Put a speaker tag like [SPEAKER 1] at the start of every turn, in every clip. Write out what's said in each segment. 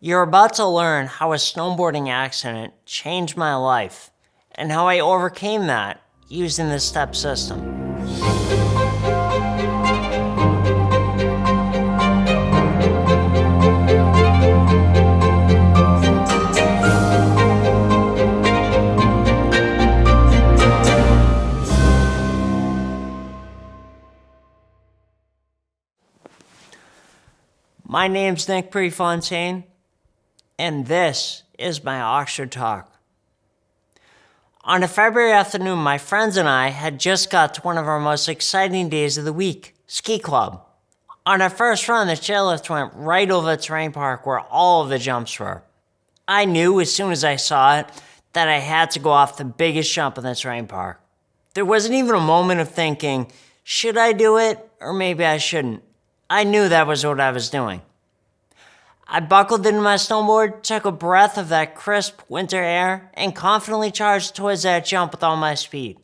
[SPEAKER 1] You're about to learn how a snowboarding accident changed my life and how I overcame that using the S.T.E.P system. My name's Prefontaine, and this is my Oxford Talk. On a February afternoon, my friends and I had just got to one of our most exciting days of the week, ski club. On our first run, the chairlift went right over the terrain park where all of the jumps were. I knew as soon as I saw it that I had to go off the biggest jump in the terrain park. There wasn't even a moment of thinking, should I do it or maybe I shouldn't? I knew that was what I was doing. I buckled into my snowboard, took a breath of that crisp winter air, and confidently charged towards that jump with all my speed.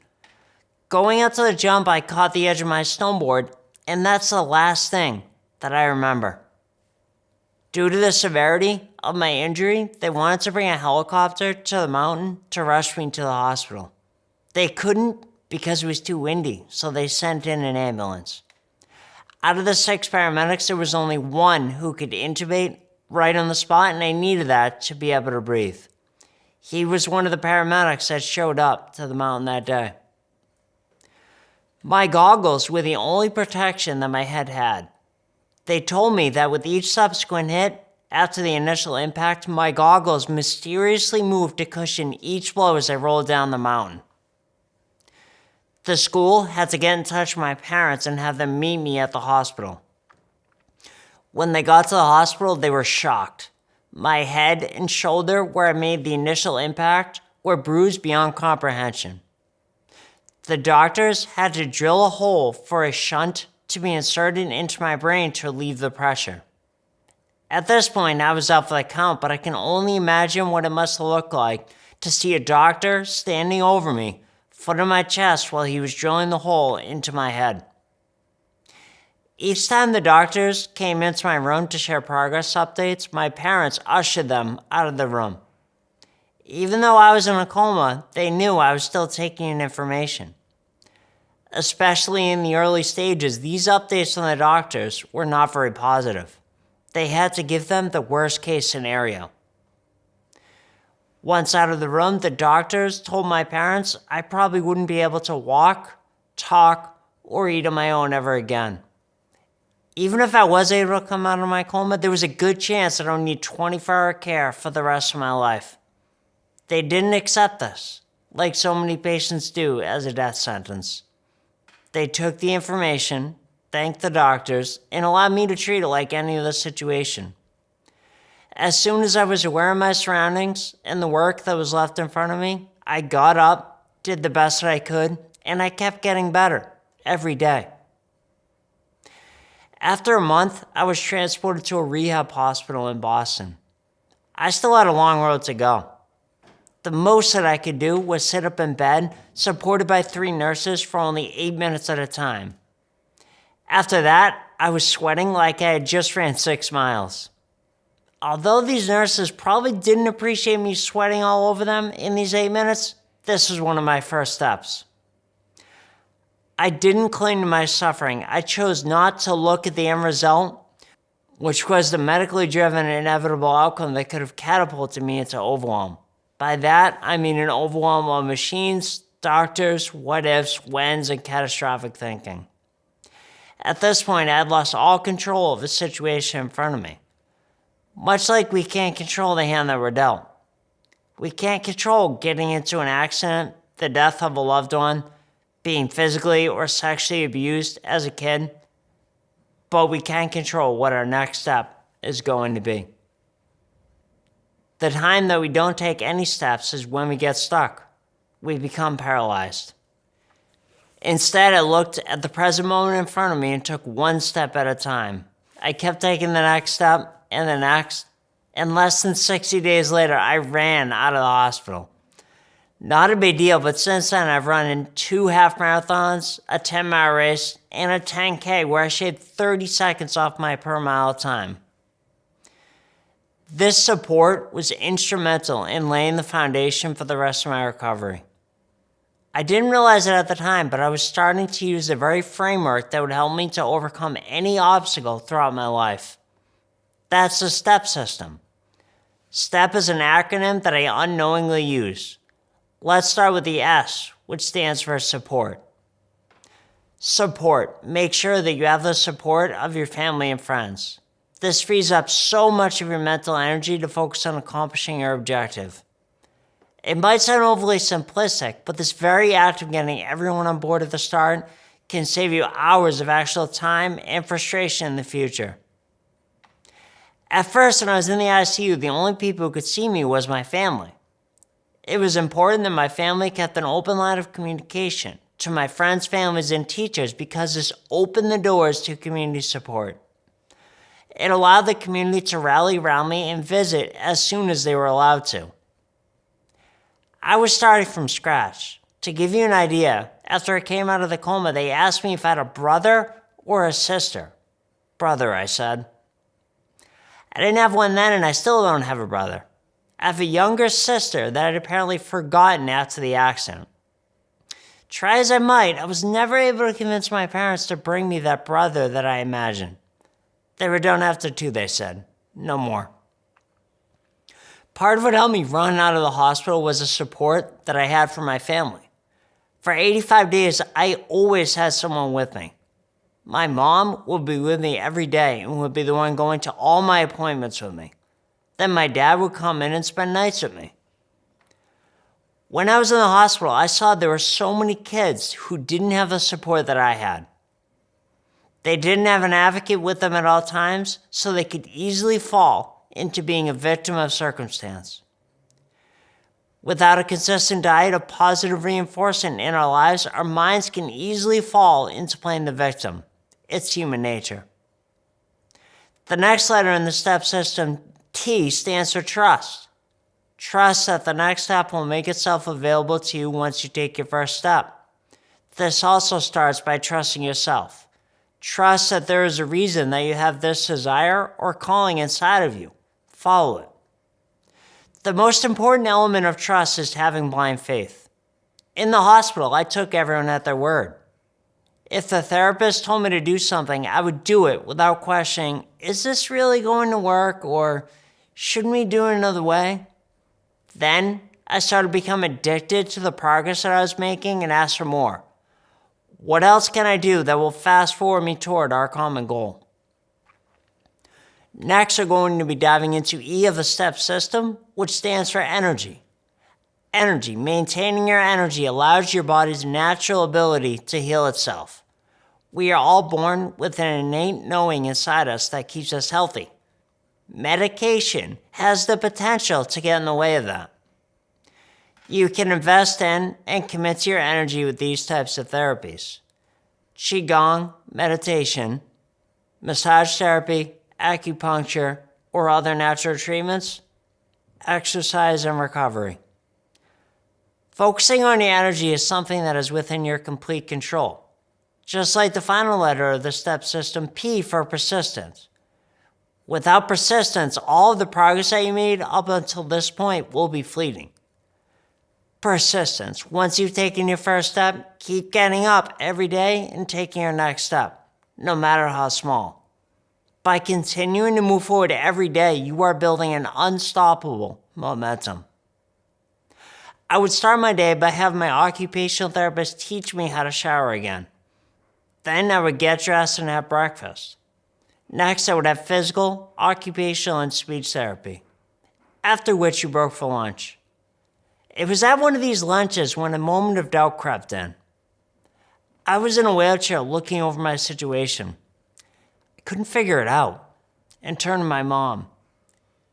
[SPEAKER 1] Going up to the jump, I caught the edge of my snowboard, and that's the last thing that I remember. Due to the severity of my injury, they wanted to bring a helicopter to the mountain to rush me to the hospital. They couldn't because it was too windy, so they sent in an ambulance. Out of the 6 paramedics, there was only one who could intubate right on the spot, and I needed that to be able to breathe. He was one of the paramedics that showed up to the mountain that day. My goggles were the only protection that my head had. They told me that with each subsequent hit, after the initial impact, my goggles mysteriously moved to cushion each blow as I rolled down the mountain. The school had to get in touch with my parents and have them meet me at the hospital. When they got to the hospital, they were shocked. My head and shoulder, where I made the initial impact, were bruised beyond comprehension. The doctors had to drill a hole for a shunt to be inserted into my brain to relieve the pressure. At this point, I was up for the count, but I can only imagine what it must have looked like to see a doctor standing over me, foot on my chest while he was drilling the hole into my head. Each time the doctors came into my room to share progress updates, my parents ushered them out of the room. Even though I was in a coma, they knew I was still taking in information. Especially in the early stages, these updates from the doctors were not very positive. They had to give them the worst case scenario. Once out of the room, the doctors told my parents I probably wouldn't be able to walk, talk, or eat on my own ever again. Even if I was able to come out of my coma, there was a good chance I don't need 24-hour care for the rest of my life. They didn't accept this, like so many patients do, as a death sentence. They took the information, thanked the doctors, and allowed me to treat it like any other situation. As soon as I was aware of my surroundings and the work that was left in front of me, I got up, did the best that I could, and I kept getting better every day. After a month, I was transported to a rehab hospital in Boston. I still had a long road to go. The most that I could do was sit up in bed, supported by 3 nurses for only 8 minutes at a time. After that, I was sweating like I had just ran 6 miles. Although these nurses probably didn't appreciate me sweating all over them in these 8 minutes, this was one of my first steps. I didn't cling to my suffering. I chose not to look at the end result, which was the medically driven and inevitable outcome that could have catapulted me into overwhelm. By that, I mean an overwhelm of machines, doctors, what-ifs, whens, and catastrophic thinking. At this point, I had lost all control of the situation in front of me. Much like we can't control the hand that we're dealt. We can't control getting into an accident, the death of a loved one, being physically or sexually abused as a kid, but we can control what our next step is going to be. The time that we don't take any steps is when we get stuck. We become paralyzed. Instead, I looked at the present moment in front of me and took 1 step at a time. I kept taking the next step and the next, and less than 60 days later, I ran out of the hospital. Not a big deal, but since then I've run in 2 half marathons, a 10-mile race, and a 10K where I shaved 30 seconds off my per mile time. This support was instrumental in laying the foundation for the rest of my recovery. I didn't realize it at the time, but I was starting to use the very framework that would help me to overcome any obstacle throughout my life. That's the S.T.E.P system. S.T.E.P is an acronym that I unknowingly use. Let's start with the S, which stands for support. Support. Make sure that you have the support of your family and friends. This frees up so much of your mental energy to focus on accomplishing your objective. It might sound overly simplistic, but this very act of getting everyone on board at the start can save you hours of actual time and frustration in the future. At first, when I was in the ICU, the only people who could see me was my family. It was important that my family kept an open line of communication to my friends, families, and teachers because this opened the doors to community support. It allowed the community to rally around me and visit as soon as they were allowed to. I was starting from scratch. To give you an idea, after I came out of the coma, they asked me if I had a brother or a sister. Brother, I said. I didn't have one then, and I still don't have a brother. I have a younger sister that I'd apparently forgotten after the accident. Try as I might, I was never able to convince my parents to bring me that brother that I imagined. They were done after 2, they said. No more. Part of what helped me run out of the hospital was the support that I had from my family. For 85 days, I always had someone with me. My mom would be with me every day and would be the one going to all my appointments with me. Then my dad would come in and spend nights with me. When I was in the hospital, I saw there were so many kids who didn't have the support that I had. They didn't have an advocate with them at all times, so they could easily fall into being a victim of circumstance. Without a consistent diet of positive reinforcement in our lives, our minds can easily fall into playing the victim. It's human nature. The next letter in the S.T.E.P system, T, stands for trust. Trust that the next step will make itself available to you once you take your first step. This also starts by trusting yourself. Trust that there is a reason that you have this desire or calling inside of you. Follow it. The most important element of trust is having blind faith. In the hospital, I took everyone at their word. If the therapist told me to do something, I would do it without questioning, is this really going to work, or shouldn't we do it another way? Then I started to become addicted to the progress that I was making and asked for more. What else can I do that will fast forward me toward our common goal? Next, we're going to be diving into E of the S.T.E.P system, which stands for energy. Energy. Maintaining your energy allows your body's natural ability to heal itself. We are all born with an innate knowing inside us that keeps us healthy. Medication has the potential to get in the way of that. You can invest in and commit to your energy with these types of therapies: Qigong, meditation, massage therapy, acupuncture, or other natural treatments, exercise, and recovery. Focusing on your energy is something that is within your complete control. Just like the final letter of the S.T.E.P system, P, for persistence. Without persistence, all of the progress that you made up until this point will be fleeting. Persistence. Once you've taken your first step, keep getting up every day and taking your next step, no matter how small. By continuing to move forward every day, you are building an unstoppable momentum. I would start my day by having my occupational therapist teach me how to shower again. Then I would get dressed and have breakfast. Next, I would have physical, occupational, and speech therapy, after which we broke for lunch. It was at one of these lunches when a moment of doubt crept in. I was in a wheelchair looking over my situation. I couldn't figure it out, and turned to my mom.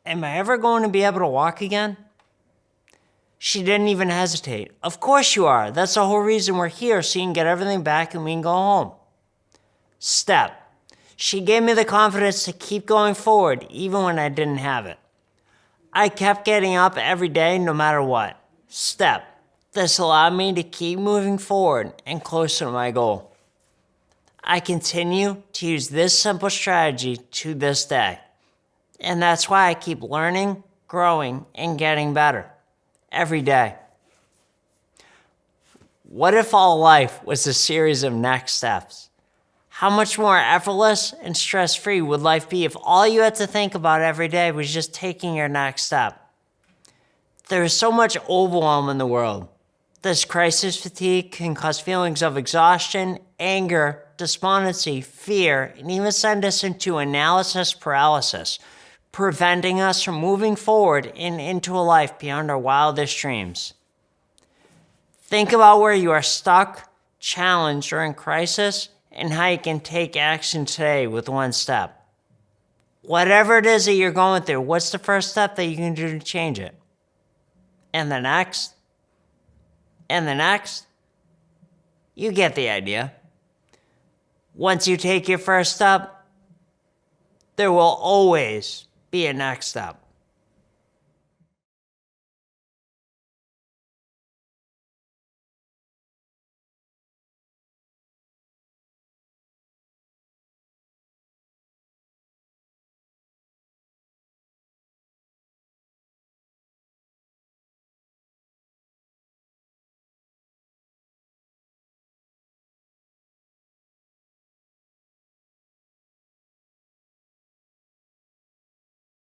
[SPEAKER 1] Am I ever going to be able to walk again? She didn't even hesitate. Of course you are. That's the whole reason we're here, so you can get everything back and we can go home. S.T.E.P. She gave me the confidence to keep going forward even when I didn't have it. I kept getting up every day no matter what. S.T.E.P. This allowed me to keep moving forward and closer to my goal. I continue to use this simple strategy to this day. And that's why I keep learning, growing, and getting better every day. What if all life was a series of next steps? How much more effortless and stress-free would life be if all you had to think about every day was just taking your next step? There is so much overwhelm in the world. This crisis fatigue can cause feelings of exhaustion, anger, despondency, fear, and even send us into analysis paralysis, preventing us from moving forward and into a life beyond our wildest dreams. Think about where you are stuck, challenged, or in crisis, and how you can take action today with one step. Whatever it is that you're going through, what's the first step that you can do to change it? And the next? And the next? You get the idea. Once you take your first step, there will always be a next step.